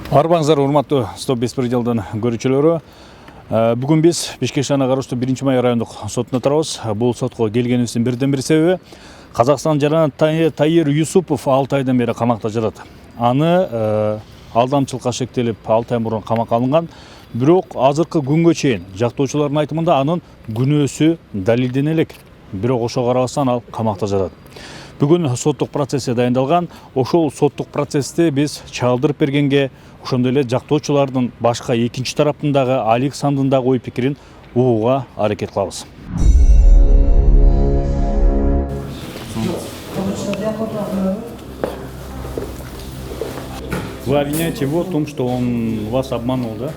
Арбаңыздар, урматтуу Стоп беспределдин көрүүчүлөрү. Бүгүн биз Бишкек шаарына караштуу 1-май райондук сотуна турабыз. Бул сотко келгенибиздин бирден бир себеби Казакстан жаран Таир Юсупов 6 айдан бери камакта жатат. Аны алдамчылыкка шектелип 6 ай мурун камакка алынган. Бирок азыркы күнгө чейин жактоочулардын айтымында анын күнөөсү далилдене элек. Бирок ошого карабастан ал камакта жатат. Бүгүн соттук процессе дайындалган. Ошол соттук процессти биз чагылдырып бергенге, ошондой эле жактоочулардын башка экинчи тараптындагы Алик Сандындагы ой пикирин угууга аракет кылабыз. Вы обвиняете его в том, что он вас обманул, да?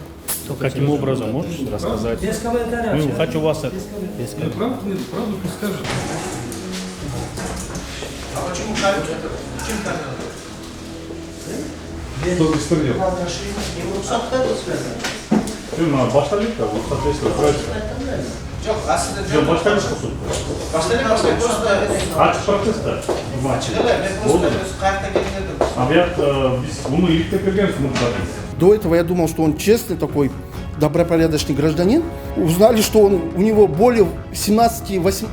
Каким образом, можете рассказать? Без комментариев. Ну, хочу вас... Правду скажете. А почему камера? Почему камера? Кто беспредел? Башталик, соответственно, правильно. Жоқ, башталик қосу. Башталик просто... Ачык процесс-та. Біз мұны еліктеп бергенбіз мұны. До этого я думал, что он честный такой, добропорядочный гражданин. Узнали, что у него более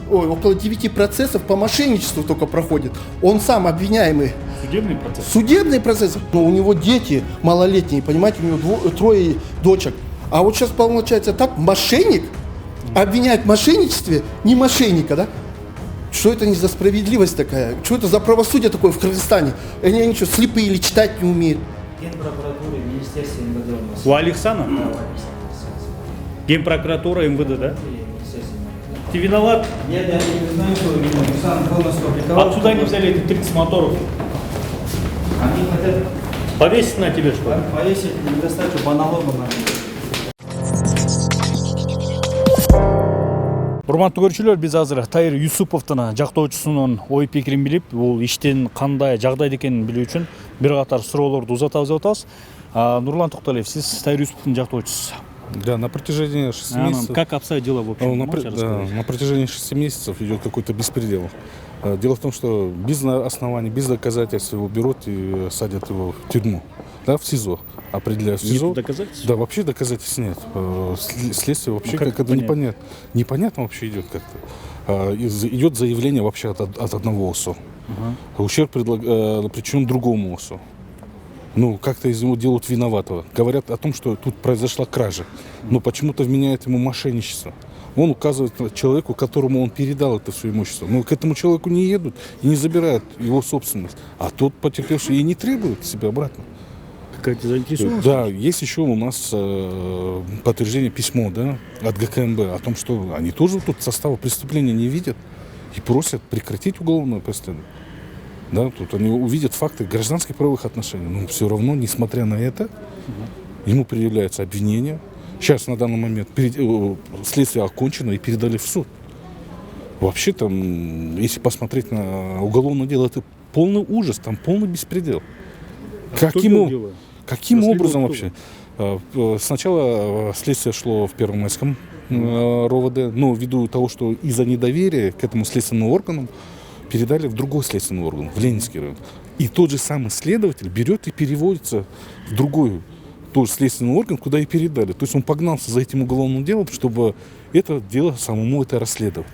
около 9 процессов по мошенничеству только проходит. Он сам обвиняемый. Судебный процесс? Судебный процесс. Но у него дети малолетние, понимаете, у него трое дочек. А вот сейчас получается так, мошенник обвиняет в мошенничестве не мошенника, да? Что это не за справедливость такая? Что это за правосудие такое в Кыргызстане? Они что, слепые или читать не умеют? Генпрокуратура, Министерство МВД у нас. У Александра? Да, у Александра. Генпрокуратура, МВД, да? Министерство МВД. Ты виноват? Я не знаю, что Александр полностью опубликовал. Откуда они взяли эти 30 моторов? Они хотят Повесить на тебе, что ли? повесить недостачу по налогам. Урматтуу көрүүчүлөр, биз азыр Таир Юсуповдун жактоочусунун ой пикирин билип, бул иштин кандай жагдайда экенин билүү үчүн бир катар суроолорду узатабыз деп атабыз. Нурлан Токталиев, сиз Таир Юсуповдун жактоочусуз. Да, на протяжении 6 месяцев... Как обстоят дела в общем? На протяжении 6 месяцев идет какой-то беспредел. Дело в том, что без оснований, без доказательств его берут и садят его в тюрьму, да, в СИЗО. Определяют в СИЗО. Нет доказательств? Да, вообще доказательств нет. Следствие вообще как-то непонятно. Непонятно вообще идет как-то. Идет заявление вообще от одного ОСО. Ущерб причем другому ОСО. Ну, как-то из него делают виноватого. Говорят о том, что тут произошла кража. Но почему-то вменяют ему мошенничество. Он указывает человеку, которому он передал это все имущество. Но к этому человеку не едут и не забирают его собственность. А тот потерпевший и не требует себе обратно. Какая-то заинтересованность? Да, есть еще у нас подтверждение письмо, да, от ГКМБ о том, что они тоже тут состава преступления не видят и просят прекратить уголовное преследование. Да, тут они увидят факты гражданских правовых отношений. Но все равно, несмотря на это, ему предъявляется обвинение. Сейчас, на данный момент, следствие окончено и передали в суд. Вообще, там, если посмотреть на уголовное дело, это полный ужас, там полный беспредел. Каким образом вообще? Сначала следствие шло в Первомайском РОВД, но ввиду того, что из-за недоверия к этому следственному органу передали в другой следственный орган, в Ленинский район. И тот же самый следователь берет и переводится в другой тоже следственный орган, куда и передали. То есть он погнался за этим уголовным делом, чтобы это дело самому это расследовать.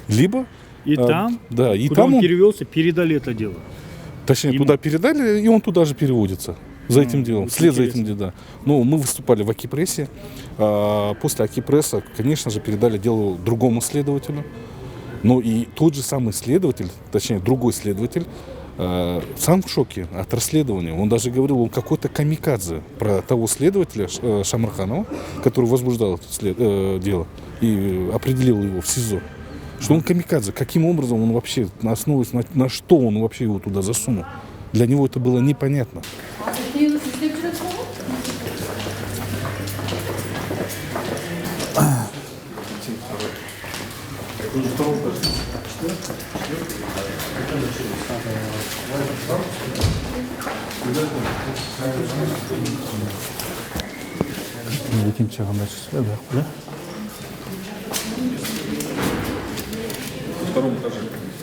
Либо... И там, да, и куда там он перевелся, передали это дело. Точнее, Ему. туда передали, и он туда же переводится. За этим делом, вслед за этим делом, да. Но мы выступали в Акипрессе. После Акипресса, конечно же, передали дело другому следователю. Но и тот же самый следователь, точнее, другой следователь, сам в шоке от расследования. Он даже говорил, он какой-то камикадзе про того следователя Шамарханова, который возбуждал это дело и определил его в СИЗО. Что он камикадзе. Каким образом он вообще, основываясь на что он вообще его туда засунул? Для него это было непонятно.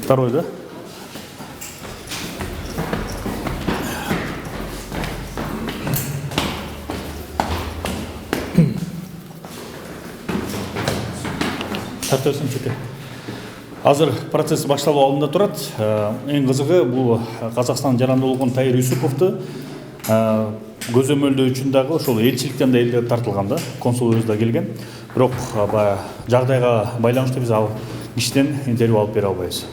Второй, да? башта өсімшікі. Азыр процесс башталу алдында турат. Эң кызыгы бул Казакстан жарандуулугун Таир Юсуповду көзөмөлдөө үчүн дагы ошол элчиликтен да элдер тартылган да, консулубуз да келген. Бирок баягы жагдайга байланыштуу биз ал кишиден интервью алып бере албайбыз.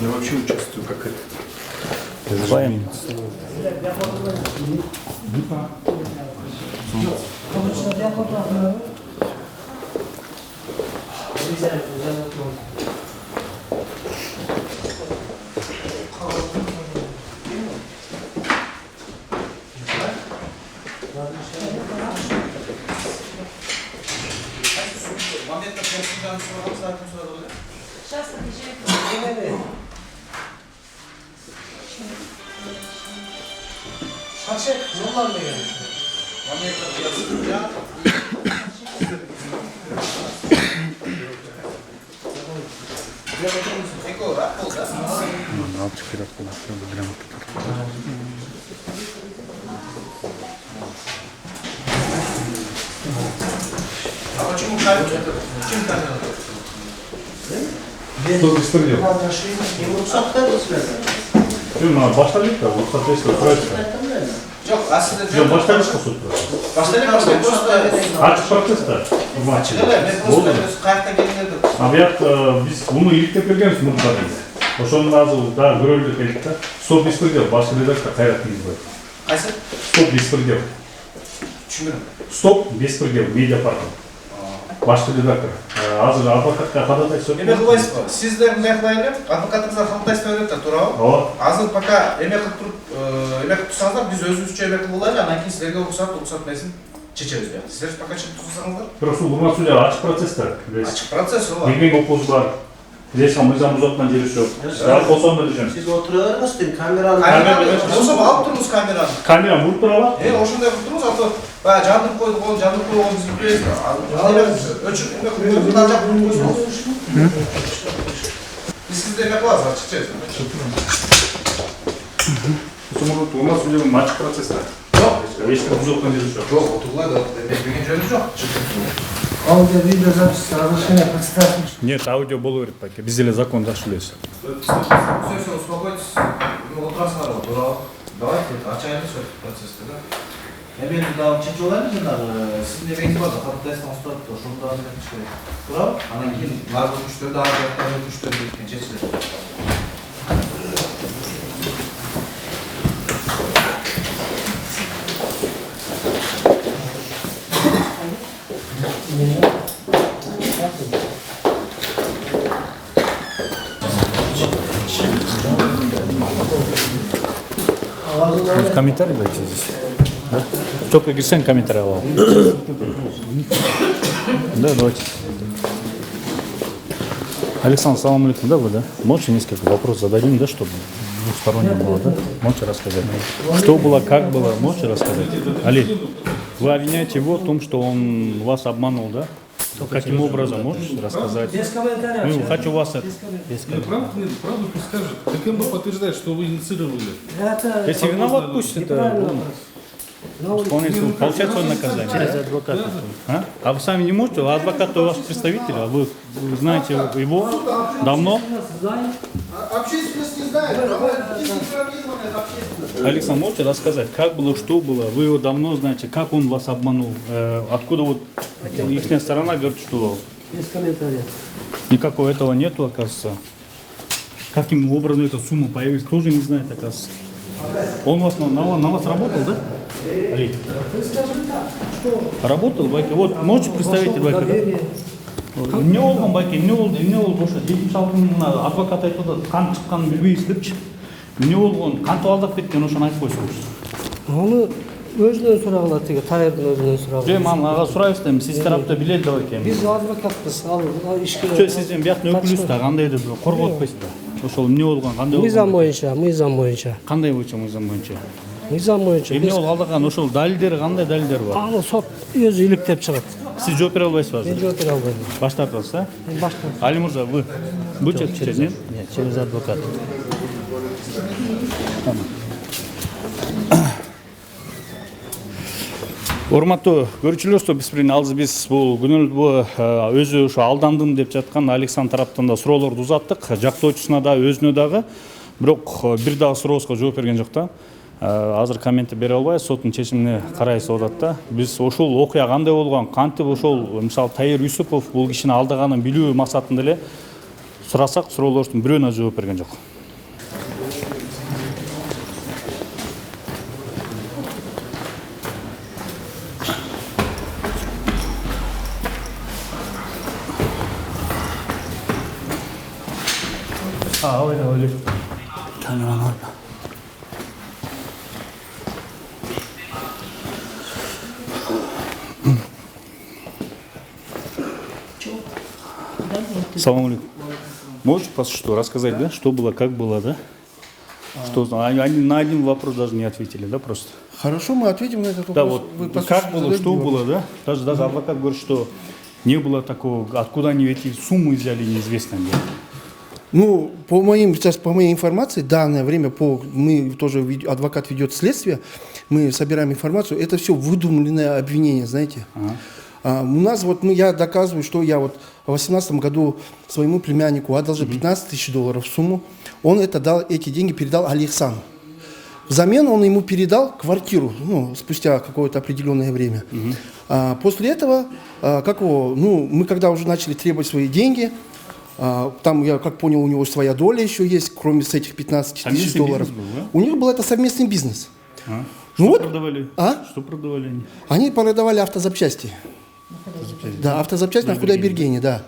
Я вообще участвую как это. Называем. Kaçak yollar mı yani? А почему камера? Чем камера? Что беспредел? Башталик да, вот соответственно проекта. Жоқ, aslında Жоқ, башталик кылсып. Başlayalım просто. Ачык процесс да. Ben просто öz kayakta gelmedim. Бият биз муну иликтеп бергенбиз мурда. Ошону азыр да көрөлүп келдик да. Стоп беспредел, баш редактор Кайрат Мирзбаев. Qaysi? Стоп беспредел. Tushundim. Стоп беспредел медиа партия. Баш редактор. Азыр адвокатка кадаттай сөз. Эме кылбайсызбы? Сиздер мындай кылайлы, адвокатыңыздар каттайсыздар деп да туурабы? Ооба. Азыр пока эме кылып туруп, эме кылып турсаңыздар, биз өзүбүзчө эме кылып алайлы, анан кийин силерге уруксат менен чечебиз бияк. Силер пока чечип турсаңыздар. Бирок урматтуу судья ачык процесстер. Ачык процесс ооба. Келген окуусу бар. Лешан мыйзам бузаткан жери жок. Ал болсом да дешем. Siz oturuyorsunuz değil, kameranın. Болсо алып туруңуз камераны. Камера буруп турабы? Ошондой кылып туруңуз, ато баягы жандырып койгон биз билбейбиз. Өчүп эме кылып ал жак койсоңуз. Биз сизде эме кылабыз, ачыкча. У нас уже матч процесс. Ешкім бузаткан жери жок. Жоқ, отурлай да, берген жөнү жок. Аудио-видеозапись разрешение представить. Нет, аудио болу керек баке. Биз деле закон жакшы билебиз. Все, успокойтесь. Отырасыңар, туурабы. Давайте ачайынбыз ошол процессти да. Эми дагы чечип алайбыз жанагы сиздин эмеңиз бар да, каттайсыңыз турат, ошону дагы чечиш керек. Туурабы? Анан кийин баардык өтүнүчтөр дагы жактан өтүнүчтөр кеткен чечилет. В комментарии дайте здесь. Да? Только Герсен комментарий алал. Да, давайте. Александр, салам алейкум, да, вы, да? Можете несколько вопросов зададим, да, чтобы двухсторонне было, да? Можете рассказать? Что было, как было, можете рассказать? Али, вы обвиняете его в том, что он вас обманул, да? Каким образом, можете рассказать? Без комментариев. Ну, хочу вас это... Без Правду пусть скажет. Так МБ подтверждает, что вы инициировали. Это Если виноват, пусть это... Исполнитель получает свое наказание. через адвоката. А вы сами не можете? Адвокат у вас представитель, а вы знаете его давно? Общественность не знает, дезинформированная общественность. Александр, можете рассказать, как было, что было? Вы его давно знаете, как он вас обманул? Откуда вот их сторона говорит, что Без комментариев. никакого этого нету, оказывается? Каким образом эта сумма появилась, тоже не знает, оказывается. Он вас, на вас работал, да? Али? Работал, Байке? Вот, можете представить, Байке, да? Не olған байке, не oldu ошо 76 адвокат айтып атат, кан чыкканын билбейбиз депчи. Не болгон, кантип алдап кеткен, ошону айтып койсоңуз. Onu özünden sorağılar tege, Tahir'den özünden sorağılar. Же, ман ага сурайбыз дейм, сиз тарапта билет да экен. Biz advokatпыз, ал işki. Жо, сиздин бияктын өкүлүсүз да кандайдыр бир коргоп атпайсыз да. Ошол эмне болгон, кандай Мыйзам болгон? боюнча. Кандай боюнча, мыйзам боюнча? Мыйзам боюнча. Эмне болуп алдырган, ошол далилдери кандай далилдер бар? Аны сот өзү иликтеп чыгат. Сиз жооп бере албайсызбы Мен азыр? жооп бере албайм. Баш тартасыз, да? Мен башка. Али Мурза, вы будете отвечать, нет? Нет, через адвоката. Урматтуу көрүүчүлөр, биз бул күнү өзү ошо алдандым деп жаткан Александр тараптан да суроолорду узаттык, жактоочусуна да өзүнө дагы, бирок бир дагы сурообузга жооп берген жок да. Азыр коммент бере албайбыз, соттун чечимине карайбыз деп атат да. Биз ошол окуя кандай болгон, кантип ошол мисалы Таир Юсупов бул кишини алдаганын билүү максатында эле сурасак, суроолордун бирөөүнө жооп берген жок. Öyle. Tamam. Салам алейкум. Можете что рассказать, да? Что было, как было, да? Что, они на один вопрос даже не ответили, да, просто? Хорошо, мы ответим на этот вопрос. Да, вот как было, что было, да? Даже адвокат говорит, что не было такого, откуда они эти суммы взяли, неизвестно где. Ну, по моей информации, данное время, мы тоже, адвокат ведет следствие, мы собираем информацию, это все выдуманное обвинение, знаете. У нас я доказываю, что я в 2018 году своему племяннику одолжил 15 тысяч долларов сумму, он эти деньги передал Александру. Взамен он ему передал квартиру, спустя какое-то определенное время. После этого, мы когда уже начали требовать свои деньги, там, я как понял, у него своя доля еще есть, кроме этих 15 тысяч долларов. Был, да? У них был это совместный бизнес. Что продавали? Что продавали они? Они продавали автозапчасти. Да, автозапчасти на Худайбергене, да.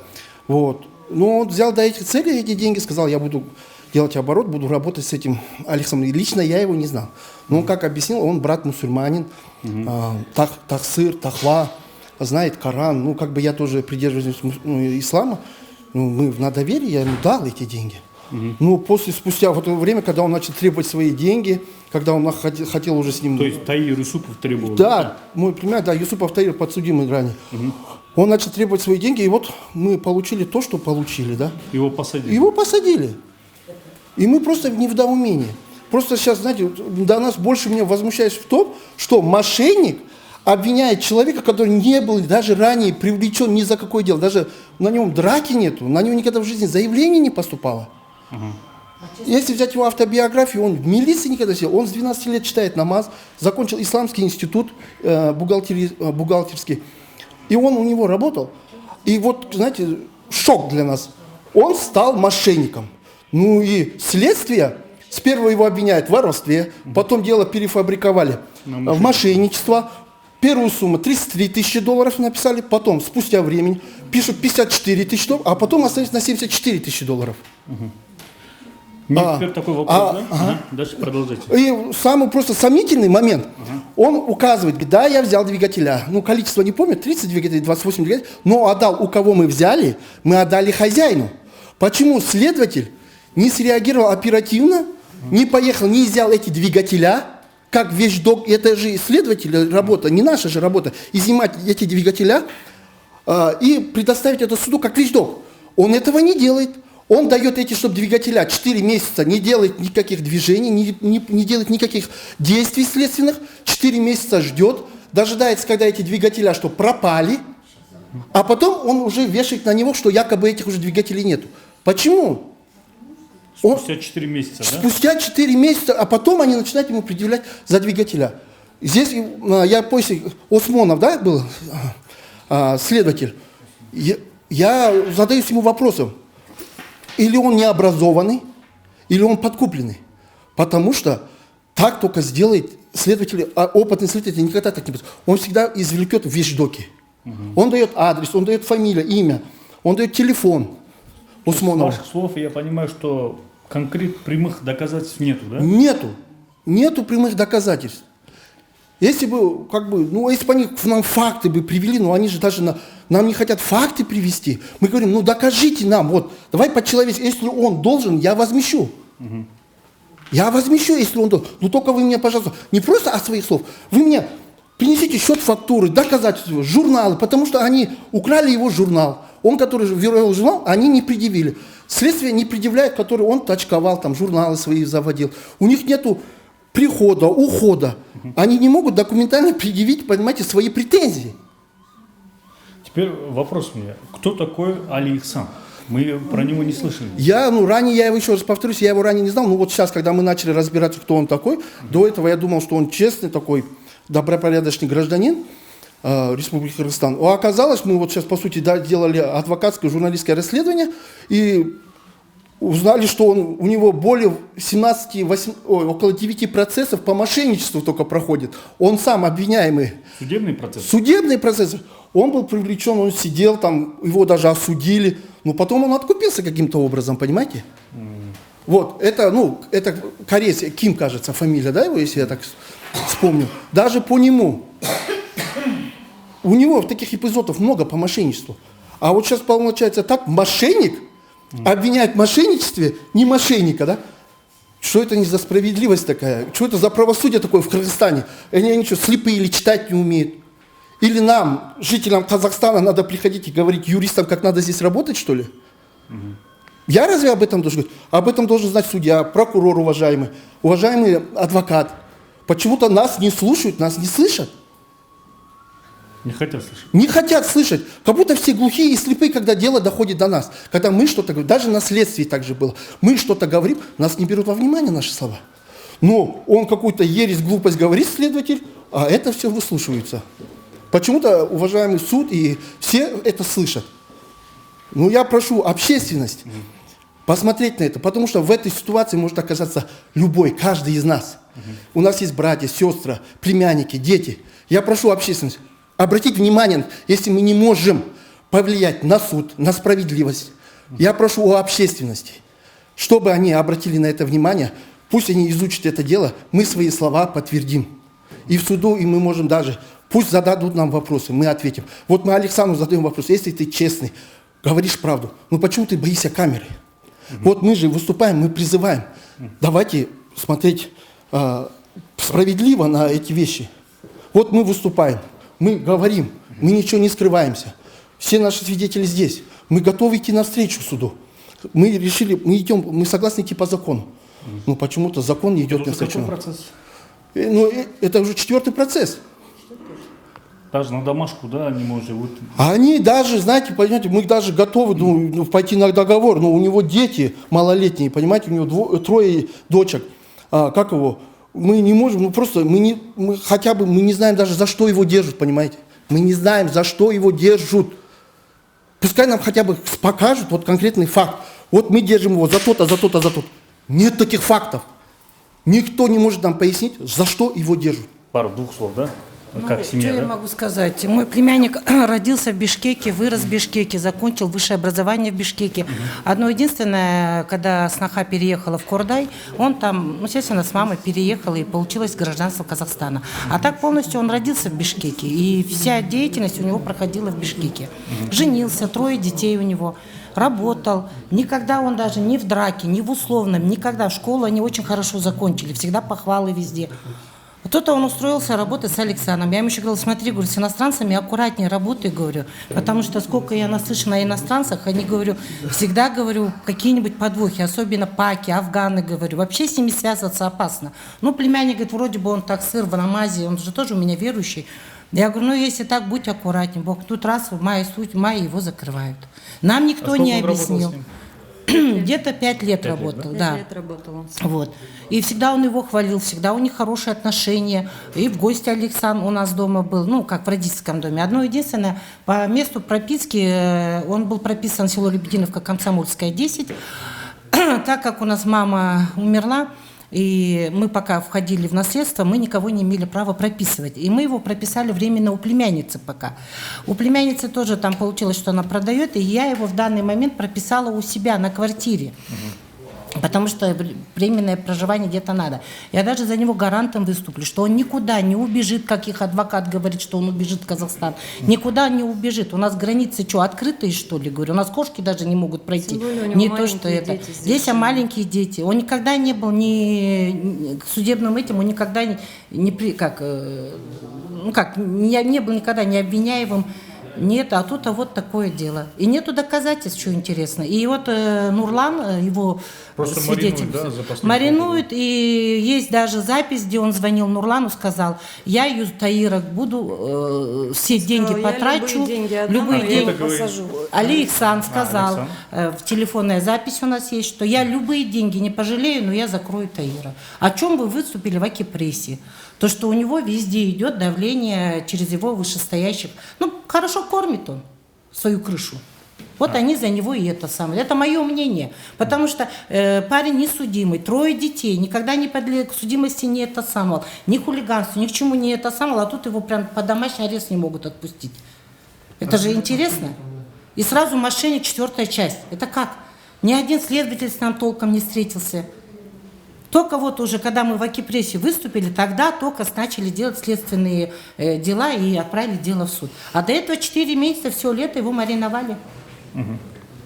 Вот. Но он взял до этих целей эти деньги, сказал, я буду делать оборот, буду работать с этим Александром. Лично я его не знал. Но он как объяснил, он брат мусульманин, тахсир, тахва, знает Коран. Я тоже придерживаюсь ислама. Мы на доверие, я ему дал эти деньги. Спустя время, когда он начал требовать свои деньги, когда он хотел уже с ним... То есть Таир Юсупов требовал? Да, мой племянник, Юсупов Таир, подсудимый ранее. Он начал требовать свои деньги, и мы получили то, что получили, да. Его посадили? Его посадили. И мы просто в недоумении. Просто сейчас, знаете, до нас больше меня возмущает в том, что мошенник обвиняет человека, который не был даже ранее привлечен ни за какое дело. Даже на нем драки нету, на него никогда в жизни заявление не поступало. Если взять его автобиографию, он в милиции никогда сидел. Он с 12 лет читает намаз, закончил исламский институт бухгалтерский. И он у него работал. И знаете, шок для нас. Он стал мошенником. И следствие, с первого его обвиняют в воровстве, потом дело перефабриковали в мошенничество. Первую сумму 33 тысячи долларов написали, потом, спустя времени, пишут 54 тысячи долларов, а потом остались на 74 тысячи долларов. Теперь такой вопрос, да? Дальше продолжайте. И самый просто сомнительный момент, он указывает, да, я взял двигателя, количество не помню, 30 двигателей, 28 двигателей, но отдал, у кого мы взяли, мы отдали хозяину. Почему следователь не среагировал оперативно, не поехал, не взял эти двигателя, как вещдок, это же следователь работа, не наша же работа, изъимать эти двигателя и предоставить это суду как вещдок. Он этого не делает. Он дает чтобы двигателя 4 месяца не делает никаких движений, не делает никаких действий следственных, 4 месяца ждет, дожидается, когда эти двигателя пропали, а потом он уже вешает на него, что якобы этих уже двигателей нету. Почему? Спустя 4 месяца, да? Спустя 4 месяца, а потом они начинают ему предъявлять за двигателя. Здесь я после Осмонов, да, был следователь, я задаюсь ему вопросом, или он необразованный, или он подкупленный. Потому что так только сделает следователь, опытный следователь никогда так не будет. Он всегда извлекет вещдоки. Он дает адрес, он дает фамилию, имя, он дает телефон. С ваших слов я понимаю, что конкретных прямых доказательств нету, да? Нету прямых доказательств. Если бы, если бы они нам факты бы привели, они же даже нам не хотят факты привести. Мы говорим, докажите нам, давай по-человечески, если он должен, я возмещу. Я возмещу, если он должен. Только вы мне, пожалуйста, не просто от своих слов, вы мне принесите счет, фактуры, доказательства, журналы, потому что они украли его журнал. Он, который вел журнал, они не предъявили. Следствие не предъявляет, который он точковал, журналы свои заводил. У них нету прихода, ухода, они не могут документально предъявить, понимаете, свои претензии. Теперь вопрос у меня. Кто такой Али Ихсан? Мы про него не слышали. Ранее, я его еще раз повторюсь, я его ранее не знал, но вот сейчас, когда мы начали разбираться, кто он такой, до этого я думал, что он честный такой, добропорядочный гражданин Республики Кыргызстан. А оказалось, мы вот сейчас, по сути, делали адвокатское, журналистское расследование, и узнали, что у него более около 9 процессов по мошенничеству только проходит. Он сам обвиняемый. Судебный процесс? Судебный процесс. Он был привлечен, он сидел там, его даже осудили, но потом он откупился каким-то образом, понимаете? Вот, это кореец, Ким, кажется, фамилия, да, его, если я так вспомню. Даже по нему. У него таких эпизодов много по мошенничеству. А вот сейчас получается так, мошенник обвиняет в мошенничестве не мошенника, да? Что это не за справедливость такая? Что это за правосудие такое в Кыргызстане? Они что, слепые или читать не умеют? Или нам, жителям Казахстана, надо приходить и говорить юристам, как надо здесь работать, что ли? Я разве об этом должен говорить? Об этом должен знать судья, прокурор уважаемый адвокат. Почему-то нас не слушают, нас не слышат. Не хотят слышать. Не хотят слышать. Как будто все глухие и слепые, когда дело доходит до нас. Когда мы что-то говорим, даже на следствии так же было. Мы что-то говорим, нас не берут во внимание наши слова. Но он какую-то ересь, глупость говорит, следователь, а это все выслушивается. Почему-то уважаемый суд и все это слышат. Ну, я прошу общественность посмотреть на это, потому что в этой ситуации может оказаться любой, каждый из нас. У нас есть братья, сестры, племянники, дети. Я прошу общественность обратить внимание, если мы не можем повлиять на суд, на справедливость. Я прошу у общественности, чтобы они обратили на это внимание, пусть они изучат это дело, мы свои слова подтвердим. И в суду, и мы можем даже, пусть зададут нам вопросы, мы ответим. Вот мы Александру задаем вопрос, если ты честный, говоришь правду, ну почему ты боишься камеры? Вот мы же выступаем, мы призываем, давайте смотреть справедливо на эти вещи. Вот мы выступаем, мы говорим, мы ничего не скрываемся. Все наши свидетели здесь. Мы готовы идти навстречу суду. Мы решили, мы согласны идти по закону. Но почему-то закон не идет навстречу. Процесс? Это уже 4-й процесс. Даже на домашку, да, они живут. Они даже, знаете, понимаете, мы даже готовы пойти на договор, но у него дети малолетние, понимаете, у него 3 дочек. Мы не можем, мы хотя бы не знаем даже, за что его держат, понимаете. Мы не знаем, за что его держат. Пускай нам хотя бы покажут вот конкретный факт. Вот мы держим его за то-то, за то-то, за то-то. Нет таких фактов. Никто не может нам пояснить, за что его держат. Двух слов, да? Как семья, что да? я могу сказать? Мой племянник родился в Бишкеке, вырос в Бишкеке, закончил высшее образование в Бишкеке. Одно единственное, когда сноха переехала в Кордай, он там, естественно, с мамой переехал и получилось гражданство Казахстана. А так полностью он родился в Бишкеке, и вся деятельность у него проходила в Бишкеке. Женился, 3 детей у него. Работал. Никогда он даже ни в драке, ни в условном, никогда. Школу они очень хорошо закончили, всегда похвалы везде. Кто-то он устроился работать с Александром. Я ему еще говорила, смотри, говорю, с иностранцами аккуратнее работай, говорю. Потому что сколько я наслышана о иностранцах, они, говорю, всегда, говорю, какие-нибудь подвохи, особенно паки, афганы, говорю. Вообще с ними связываться опасно. Ну, племянник, говорит, вроде бы он так сыр в намазе, он же тоже у меня верующий. Я говорю, если так, будь аккуратнее. Бог тут раз в мае его закрывают. Нам никто не объяснил. Где-то 5 лет работал, да. 5 лет работал он. Вот. И всегда он его хвалил, всегда у них хорошие отношения. И в гости Александр у нас дома был, как в родительском доме. Одно единственное, по месту прописки, он был прописан в село Лебединовка, Комсомольская, 10. Так как у нас мама умерла, и мы пока входили в наследство, мы никого не имели права прописывать. И мы его прописали временно у племянницы пока. У племянницы тоже там получилось, что она продает, и я его в данный момент прописала у себя на квартире. Потому что временное проживание где-то надо. Я даже за него гарантом выступлю, что он никуда не убежит, как их адвокат говорит, что он убежит в Казахстан. Никуда не убежит. У нас границы что, открытые, что ли? Говорю, у нас кошки даже не могут пройти. Не то, что это. Здесь маленькие дети. Он никогда не был ни судебным этим, он никогда не был никогда не обвиняемым Нет, а тут вот такое дело. И нету доказательств, что интересно. И вот Нурлан, его Просто свидетель, маринует, да, за последние маринует, и есть даже запись, где он звонил Нурлану, сказал, я Таира буду все деньги Я потрачу, любые деньги отдам, любые а я деньги. его посажу. Али Ихсан сказал, Александр. в телефонная запись у нас есть, что я любые деньги не пожалею, но я закрою Таира. О чем вы выступили в Акипрессе? То, что у него везде идет давление через его вышестоящих. Ну, хорошо кормит он свою крышу. Вот они за него и это самое. Это мое мнение. Потому что парень не судимый, 3 детей, никогда не подлег к судимости не это самое, ни хулиганству, ни к чему не это самое, а тут его прям под домашний арест не могут отпустить. Это же интересно. И сразу мошенник 4-я часть. Это как? Ни один следователь с нам толком не встретился. Только вот уже, когда мы в Акипрессе выступили, тогда только начали делать следственные дела и отправили дело в суд. А до этого 4 месяца, все лето его мариновали.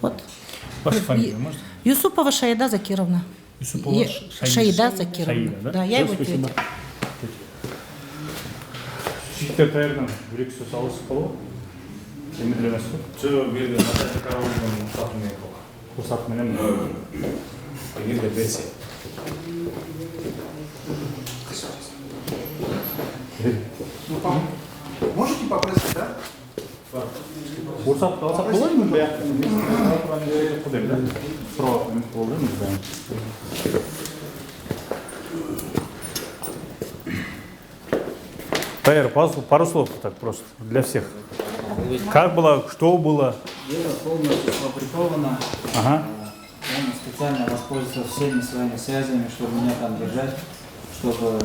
Вот. Ваша фамилия, можете? Юсупова Шаида Закировна. Юсупова Шаида Закировна. Шаида, Да, я его Спасибо. тетя. Шиктер Таирдан бір-екі сөз алысып қалу. Емедлемес қой. Жоқ, берді, Наталья Кароловнаның рұқсатымен қол. Рұқсатменен Егер де берсе. Можете попросить, да? рұқсат алсақ болады ма бәрі? Құдай да? Сұрап болды ма? Таир, пару слов так просто для всех. Как было, что было? Дело полностью сфабриковано. Ага. Он специально воспользовался всеми своими связями, чтобы меня там держать, чтобы...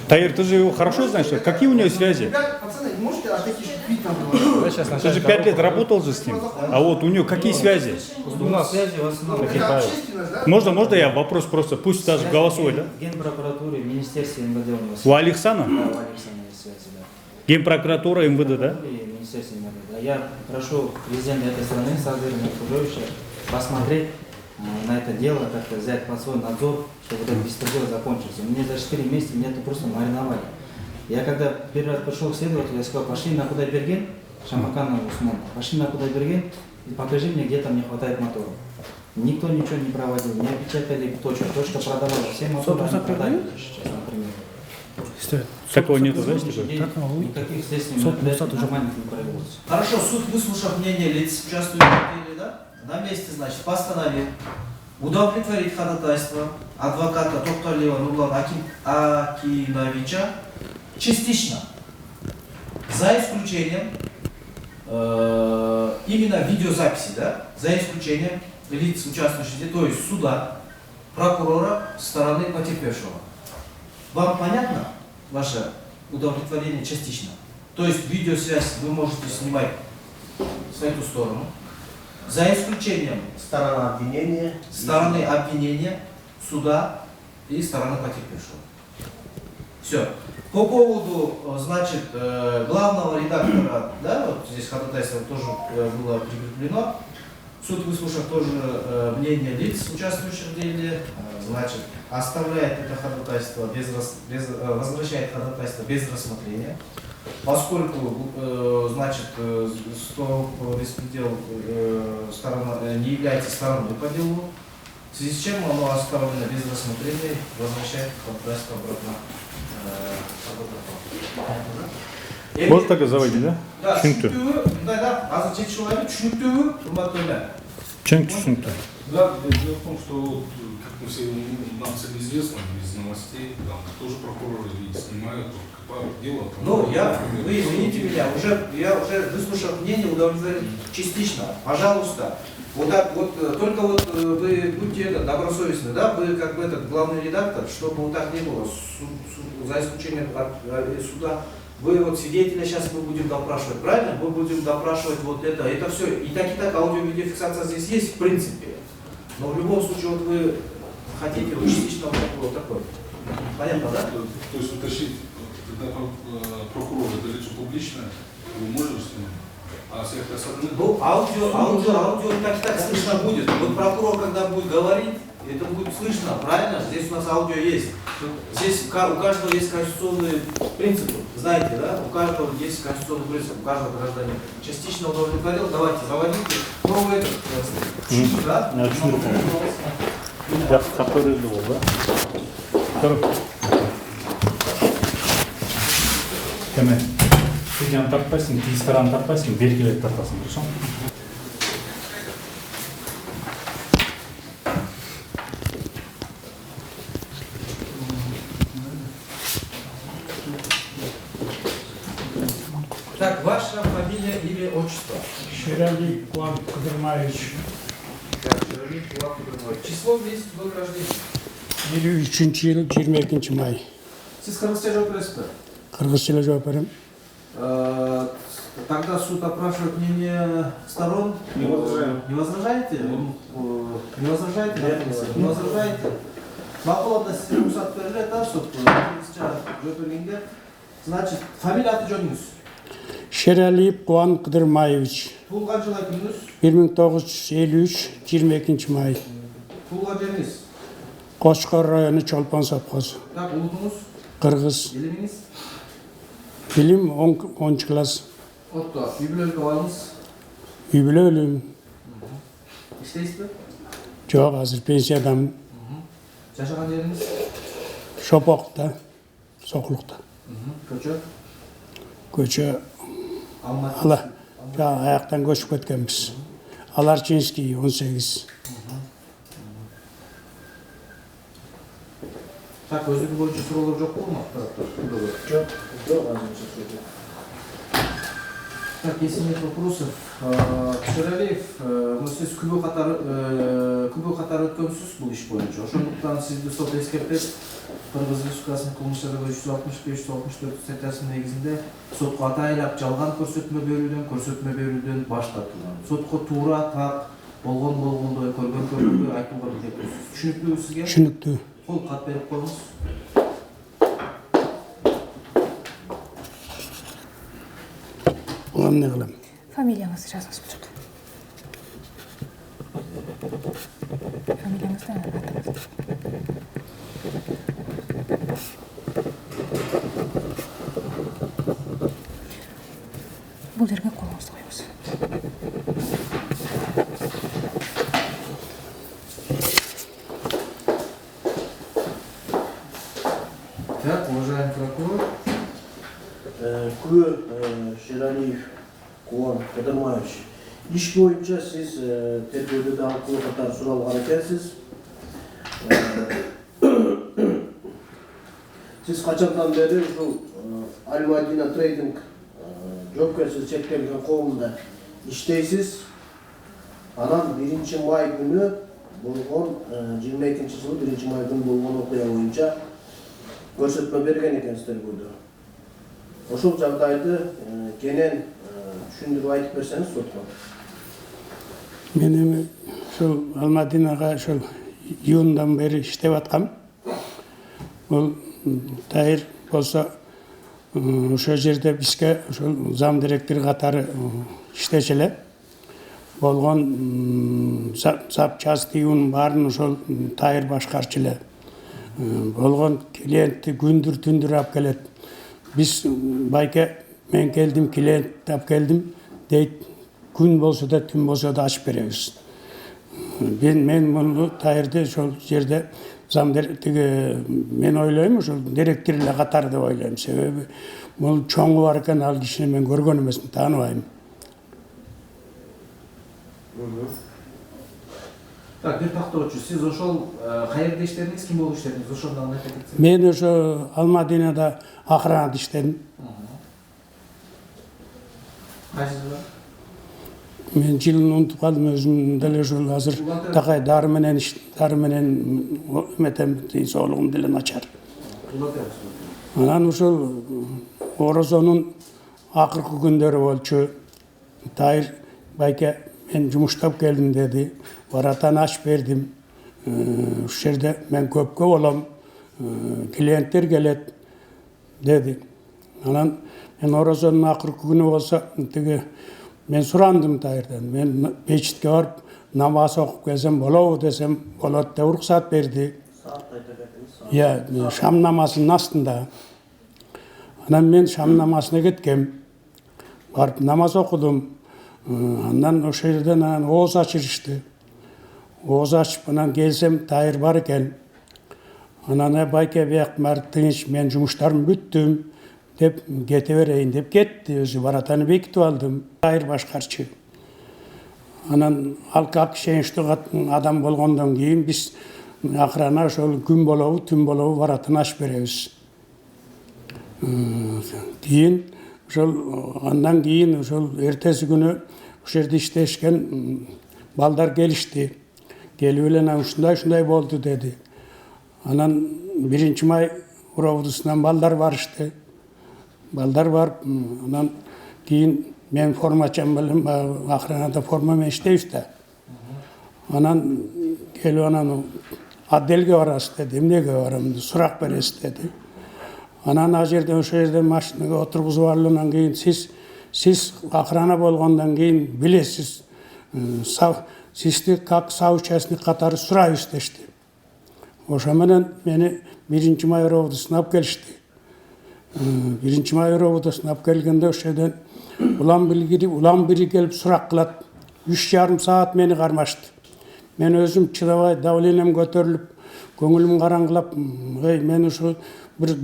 Таир, ты же его хорошо знаешь, какие у него связи? Ребят, пацаны, можете отойти, чтобы вид там было? Ты же 5 лет работал же с ним. А вот у него какие связи? У нас связи в основном Это общественность, да? Можно я вопрос просто, пусть даже голосовой, да? в Генпрокуратуре, в Министерстве МВД у него У Александра? Да, у Александра есть связи, да. Генпрокуратура МВД, да? И Министерство МВД, да. Я прошу президента этой страны, Садыра Мирхудовича, посмотреть на это дело, как-то взять под свой надзор, чтобы этот беспредел закончился. Мне за 4 месяца меня это просто мариновали. Я когда первый раз пришел к следователю, я сказал, пошли на Кудайберген, Шамаканова Усман, пошли на Кудайберген и покажи мне, где там не хватает моторов. Никто ничего не проводил, не опечатали точку. Точка продавала все моторы, они продали сейчас, например. Такого нету, да? Никаких следственных мероприятий нормальных не проводится. Хорошо, суд, выслушав мнение лиц, участвующих в деле, да? На месте, значит, постановил удовлетворить ходатайство адвоката Токталиева Нурлана Акиновича частично, за исключением именно видеозаписи, да? За исключением лиц, участвующих в деле, то есть суда, прокурора, стороны потерпевшего. Вам понятно ваше удовлетворение частично? То есть видеосвязь вы можете снимать с эту сторону, за исключением Сторона обвинения. стороны обвинения, суда и стороны потерпевшего. Все. По поводу, значит, главного редактора, да, вот здесь ходатайство тоже было прикреплено. Суд, выслушав тоже мнение лиц, участвующих в деле, значит, оставляет это ходатайство возвращает ходатайство без рассмотрения, поскольку, значит, беспредел сторона не является стороной по делу, в связи с чем оно оставлено без рассмотрения, возвращает ходатайство обратно. Можно так и заводить, да? Да, Түсінікті. да, азыр человек түсініктеуі, құрметті. Түсінікті. Да, дело в том, что, вот, как мы все, нам всем известно из новостей, там тоже прокуроры снимают, копают дело. Ну, вы извините меня, я уже выслушал мнение, удовлетворен частично. Пожалуйста, вот так вот, только вот вы будьте добросовестны, да, вы как бы этот главный редактор, чтобы вот так не было, за исключением от суда. Вы вот свидетеля сейчас мы будем допрашивать, правильно? Мы будем допрашивать вот это все. И так, аудио-видеофиксация здесь есть в принципе. Но в любом случае вот вы хотите вот частично вот такой. Понятно, да? То есть уточнить, когда прокурор это лицо публичное, вы можете с ним? Ну, аудио так слышно будет. Вот прокурор, когда будет говорить, это будет слышно, правильно? Здесь у нас аудио есть. Здесь у каждого есть конституционные принципы. Знаете, да? У каждого есть конституционный принцип, у каждого гражданина. Частично удовлетворил, давайте, заводите. Ну, это, чуть-чуть, да? Который был, да? Кеме? Судьяны тартпайсың, тиіс қараны тартпайсың, белгілерді тартасың, дұрыс па? Так, ваша фамилия или отчество? Шерали Куан Кудырмаевич. Так, Шералиев Куан Кудырмаевич. Число, месяц, год рождения? 53 yıl 22 may. Сіз қырғызша жауап бересіз бе? Кыргызча жауап берем. Тогда суд опрашивает мнение сторон. Не возражаем. Не возражаете? Не возражаете? Не возражаете? Мақұлатта сізге рұқсат беріледі, да, суд жауап бергенге. Значит, фамилия аты жөніңіз? Şeraliyev Куан Кудырмаевич. Туылған жыл айтыңыз. 1953 22 may. Туылған жеріңіз? Qo'shqor rayoni Cholpon sovxozi. Так, ұлтыңыз? Qirg'iz. Еліңіз? Bilim 10 klass. Отто, юбилейге барыңыз. Юбилейлім. İşteyiz бе? Жоқ, hozir pensiyadamын. Жашаған жеріңіз? Шопоqda, Soqluqda. Көчө? Ko'cha Алматы. аяқтан көшіп кеткенбіз. Аларчинский 18. Так, өзігі бойынша сұраулар жоқ болма? Жоқ, азырынча жоқ. Так, если нет вопросов, Шералиев, сіз күбі қатар өткенсіз бұл іш бойынша. Ошондуктан сізді сот ескертіп, Кыргыз Республикасынын кылмыш жаза 365-364 статьясынын негизинде сотко атайлап жалган көрсөтмө берүүдөн баш тартылган. Сотко туура, так, болгондой, көргөндөй айтууга билдирдиңиз. Түшүнүктүүбү сизге? Түшүнүктүү. Кол кат берип коюңуз. Улам не кылам? Фамилияңызды жазыңыз бұл жерде. Фамилияңызды атыңызды. Бұл жерге қолыңызды қойыңыз. Так, уважаемый прокурор. Күбі Шералиев Куан Кудырмаевич, иш бойынша сіз тергеуде даңқылы қатар сұралған екенсіз. Сіз қачандан бері бұл Аль-Мадина трейдинг жауапкершілігі шектелген қоғамында іштейсіз. Анан 1 май күні болған 22 жылы 1 май күні болған оқиға бойынша көрсөтмө берген екенсіздер болды. Ошол жагдайды кенен түшүндүрүп айтып берсеңиз сотко. Мен эми ошол Алмадинага ошол июндан бери иштеп аткам. Бул Тайыр болсо ошол жерде бизге ошол зам директор катары иштечү эле. Болгон запчастыйын баарын ошол Тайыр башкарчу эле. Болгон клиентти күндүр түндүр алып келет. Biz bayke men geldim, klient tap geldim. Deyt gün bolsa da tün bolsa da açıp beremiz. Men bunu Tayır'da şol yerde men oylayım, şol direktörle katar da oylayım. Sebebi bu çoğu varken al kişini men görgön emesin, tanımayım. Так, бир тактоочу, сиз ошол кайерде иштедиңиз, ким болуп иштедиңиз? Ошондон айтып кетсеңиз. Men ошо Алмадинада охранада иштедим. Кайсы жылы? Мен жылын унутуп калдым, өзүм деле ошол азыр такай дары менен эметем, соолугум деле начар. Анан ошол Орозонун акыркы күндөрү болчу. Тайыр байке мен жумуштап келдим деди. Баратан аш бердим. Ошол жерде мен көпкө болом. Клиенттер келет деди. Анан мен Орозонун акыркы күнү болсо тиги мен сурандым Тайырдан. Мен мечитке барып намаз окуп келсем болобу десем, болот деп уруксат берди. Иә, шам намазынын астында. Анан мен шам намазына кеткем. Барып намаз окудум. Андан ошол жерден ооз ачырышты. Ооз ачып анан келсем Тайыр бар экен. Анан байке бияк бар тыныч, мен жумуштарым бүттүм деп кете берейин деп кетти. Өзү баратаны бекитип алдым. Тайыр башкарчы. Анан ал как шенчтүү адам болгондон кийин биз акырана ошол күн болобу, түн болобу баратын аш беребиз. Кийин ошол андан кийин ошол эртеси күнү ошол жерде иштешкен балдар келишти. Келип эле ушундай болду деди. Анан 1 май уробусунан балдар барышты. Балдар барып, анан кийин мен формачам билем, акырында форма менен иштейбиз да. Анан келип анан отделге барасыз деди. Эмнеге барам? Сурак бересиз деди. Анан ошол жерде машинага отургузуп алгандан кийин сиз акырана болгондон кийин билесиз. Сизди как соучастник катары сурайбыз дешти. Ошо менен мени 1 май уробусуна алып келишти. 1 май уробусуна алып келгенде ошол жерден улам бири келип сурак кылат. 3,5 саат мени кармашты. Мен өзүм чыдабай, давлением көтөрүлүп, көңүлүм караңгылап, мен ушу бир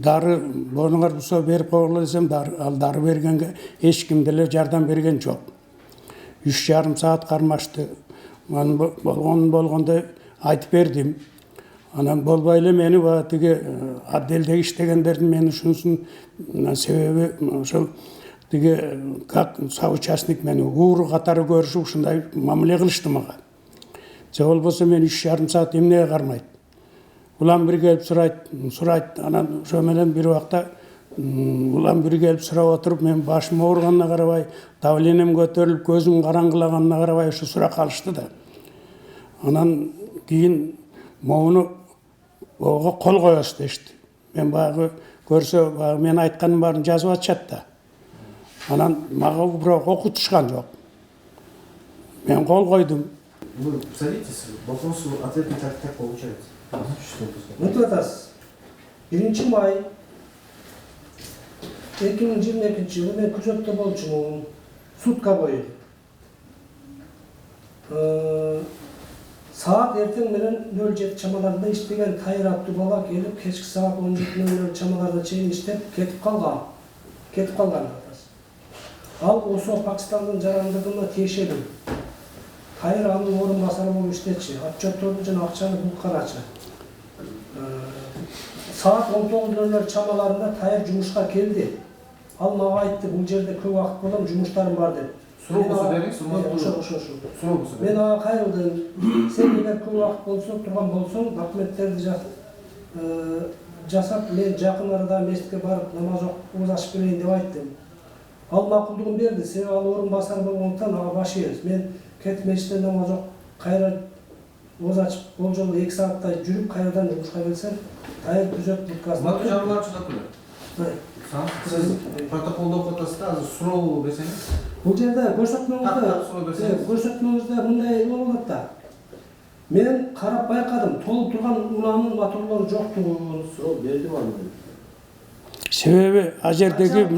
дары бонуңар болсо берип койгула десем, ал дары бергенге эч ким деле жардам берген жок. 3,5 саат кармашты. Мен болгондой айтып бердим. Анан болбой эле мени тиги отделдеги иштегендердин мен ушунусун себеби ошол тиги как соучастник мени ууру катары көрүшүп ушундай мамиле кылышты мага. Же болбосо мен 3,5 саат эмнеге кармайт? Улам бир келип сурайт. Анан ошо менен бир убакта улам бир келип сурап отуруп, мен башым ооруганына карабай, давлением көтөрүлүп, көзүм караңгылаганына карабай ошо сурак алышты да. Анан кийин могуну ого кол коесуз дешти. Мен баягы көрсө, мен айтканым баарын жазып атышат да. Анан мага бирок окутушкан жок. Мен кол койдум. Вы садитесь, вопросы ответы так получается. Мынтип атасыз. 1 май 2022 жылы мен күзөттө болчумун. Сутка бою. Saat erten менен 07 чамаларында иштеген Тайыр аттуу бала келип, кечки саат 17:00 чамаларда чейин иштеп кетип калган атасы. Ал ошо Пакистандын жарандыгына тиешелүү. Тайыр анын орун басары болуп иштечи. Отчетторду жана акчаны булкарачы. Saat 19:00 чамаларында Тайыр жумушка келди. Ал мага айтты, бул жерде көп убакыт болом, жумуштарым бар деп. Мен ага кайрылдым. Сен эгер көп убакыт болсоң, турган болсоң, документтерди жасап, мен жакын арада мешитке барып намаз окуп ачып берейин деп айттым. Ал макулдугун берди. Себеби ал орун басар болгондуктан ага баш ийебиз. Мен кетип мешитте намаз окуп, кайра оз ачып, бул жолу 2 сааттай жүрүп, кайрадан жумушка келсем, Тайыр күзөт будкасында. Мына жарылар чыгат беле. Сиз протоколдо окуп атасыз да, азыр суроо берсеңиз. Бул жерде көрсөтмөңүздө мындай болот да. Мен карап байкадым, толуп турган унаанын моторлору жоктугун. Суроо бердим аны. Себеби ал жердеги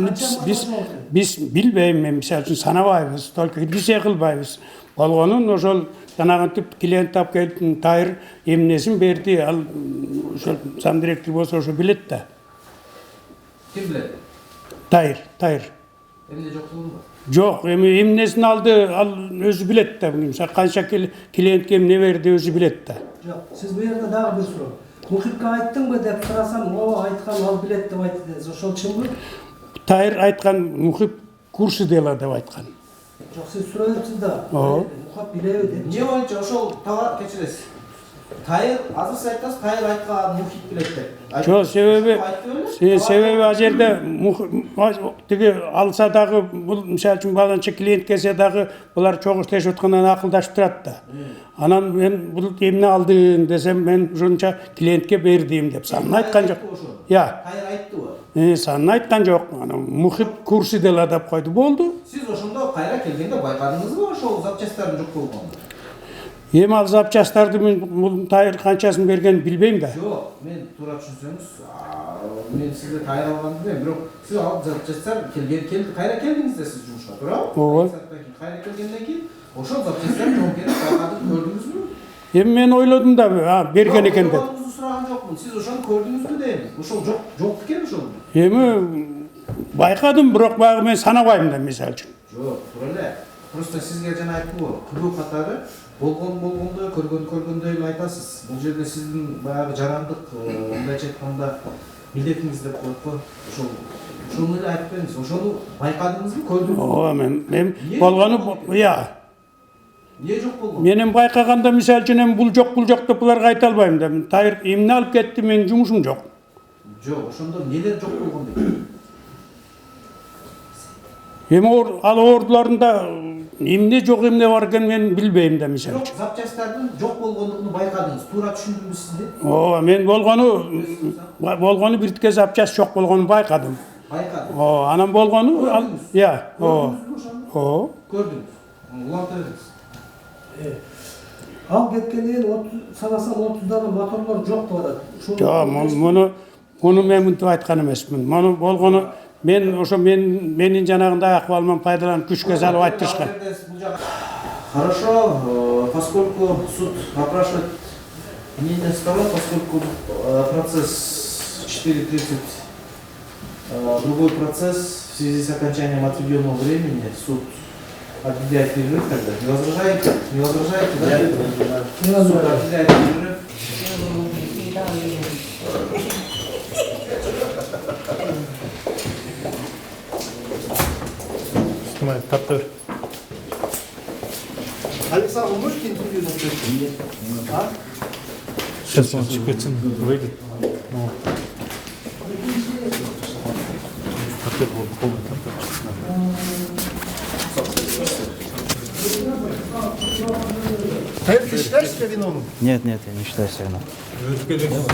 биз билбейм, мен мисалы үчүн санабайбыз, только киргизе кылбайбыз. Болгонун ошол жанагынтип клиент алып келип Тайыр эмнесин берди, ал ошол зам директор болсо ошо билет да. Ким билет? Тайыр. Элде жоктугун бар. Жок, эмнесин алды, ал өзү билет да. Канча клиентке эмне берди, өзү билет да. Жок, сиз бу жерде дагы бир суроо. Мухипке айттыңбы деп сурасам, ооба айткан, ал билет деп айтты дедиз. Ошол чынбы? Тайыр айткан, Мухип курсы дела деп айткан. Жок, сиз сурап жатсыз да. Мухип билеби деп. Эмне боюнча ошол тага кечиресиз. Тайыр азыр сиз айтасыз, Тайыр айткан Мухип билет деп. Жок, себеби ал жерде тиги алса дагы, бул мисалы үчүн баланча клиент келсе дагы булар чогуу иштешип аткандан акылдашып турат да. Анан мен бул эмне алдың десем, мен ушунча клиентке бердим деп санын айткан жок. Тайыр айттыбы? Санын айткан жок. Мухип курсы дела деп койду, болду. Сиз ошондо кайра келгенде байқадыңыз ба ошол запчасттардын жок болгонун? Эми ал запчасттарды мен бул тайыр канчасын бергенин билбейм да. Жок, мен туура түшүнсөңүз, мен сизге тайыр алганды билем, бирок сиз ал запчасттар кайра келдиңиз да сиз жумушка, туурабы? Ооба. Кайра келгенден кийин ошол запчасттар жок экенин байкадып көрдүңүзбү? Эми мен ойлодум да берген экен деп. Ойлогонуңузду сураган жокмун. Сиз ошону көрдүңүзбү дейм. Ошол жок экен ошол. Эми байкадым, бирок баягы мен санабайм да мисалы үчүн. Жок, туура эле. Просто сизге жана айттым го, күбө катары болгондой, көргөндөй эле айтасыз. Бул жерде сиздин баягы жарандык, мындайча айтканда милдетиңиз деп коет го. Ошону эле айтып бериңиз. Ошону байкадыңызбы, көрдүңүзбү? Ооба, мен болгону Эмне жок болгон? Менен байкаганда мисалы үчүн эми бул жок деп буларга айта албайм да. Тайыр эмне алып кетти, менин жумушум жок. Жок, ошондо эмнелер жок болгон дейт? Эми ал ордуларында эмне жок эмне бар экенин мен билбейм да мисалы Жок, запчасттардын жок болгондугун байкадыңыз. Туура түшүндүңүз сизди? Ооба, мен болгону биртке запчас жок болгонун байкадым. Байкадым. Анан болгону Көрдүңүзбү ошону? Көрдүңүз. Уланта бериңиз. Ал кеткенден кийин санасам 30 дана моторлор жок деп атат. Жок, муну мен мынтип айткан эмесмин. Муну болгону мен ошо менин жанагындай акыбалыман пайдаланып күчкө салып айтышкан. Хорошо, поскольку суд опрашивает мнение сторон, поскольку процесс 4:30, другой процесс, в связи с окончанием отведенного времени, суд объявляет перерыв тогда. Не возражаете? Не возражаете, да? Не возражаю. Объявляет перерыв. Александр, вы можете интервью написать? Нет. Сейчас он чипецин выйдет. Тайыр, ты считаешь себя виновным? Нет, я не считаю себя виновным.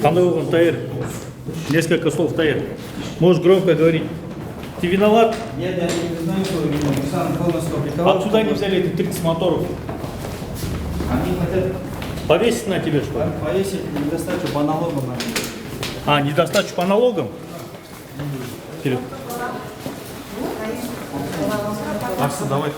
Кандай болгон Тайыр? Несколько слов, Тайыр. Можешь громко говорить. Ты виноват? Нет, я не признаю свою вину. Сам полностью опубликовал. Отсюда они взяли эти 30 моторов. Они хотят Повесить на тебе, что ли? повесить недостачу по налогам. Недостачу по налогам? Вперед. Арса, давай.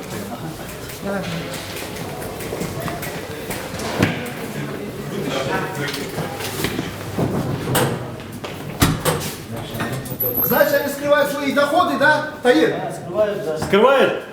Значит, они скрывают свои доходы, да, Таир? Скрывает?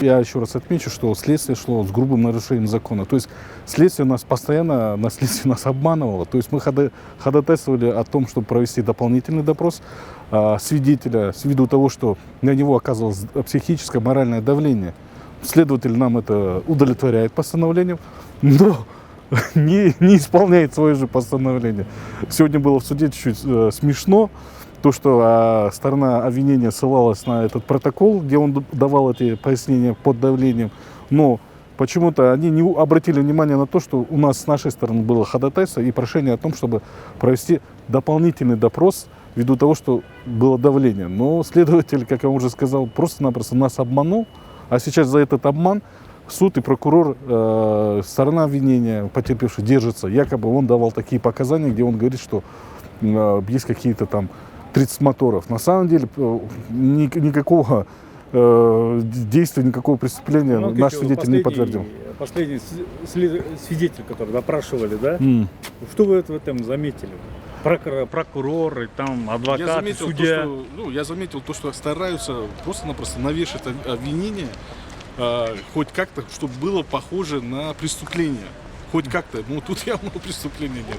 Я еще раз отмечу, что следствие шло с грубым нарушением закона. То есть следствие нас постоянно, следствие нас обманывало. То есть мы ходатайствовали о том, чтобы провести дополнительный допрос свидетеля, ввиду того, что на него оказывалось психическое, моральное давление. Следователь нам это удовлетворяет постановлением, но не исполняет свое же постановление. Сегодня было в суде чуть-чуть смешно. То, что сторона обвинения ссылалась на этот протокол, где он давал эти пояснения под давлением, но почему-то они не обратили внимание на то, что у нас с нашей стороны было ходатайство и прошение о том, чтобы провести дополнительный допрос ввиду того, что было давление. Но следователь, как я уже сказал, просто-напросто нас обманул, а сейчас за этот обман суд и прокурор, сторона обвинения, потерпевший, держится. Якобы он давал такие показания, где он говорит, что есть какие-то там 30 моторов. На самом деле никакого действия, никакого преступления наш свидетель не подтвердил. Последний свидетель, который допрашивали, да? Что вы в этом заметили? Прокуроры, там, адвокаты, судья. Я заметил то, что стараются просто-напросто навешать обвинение, хоть как-то, чтобы было похоже на преступление. Хоть как-то. Ну, тут явного преступления нет.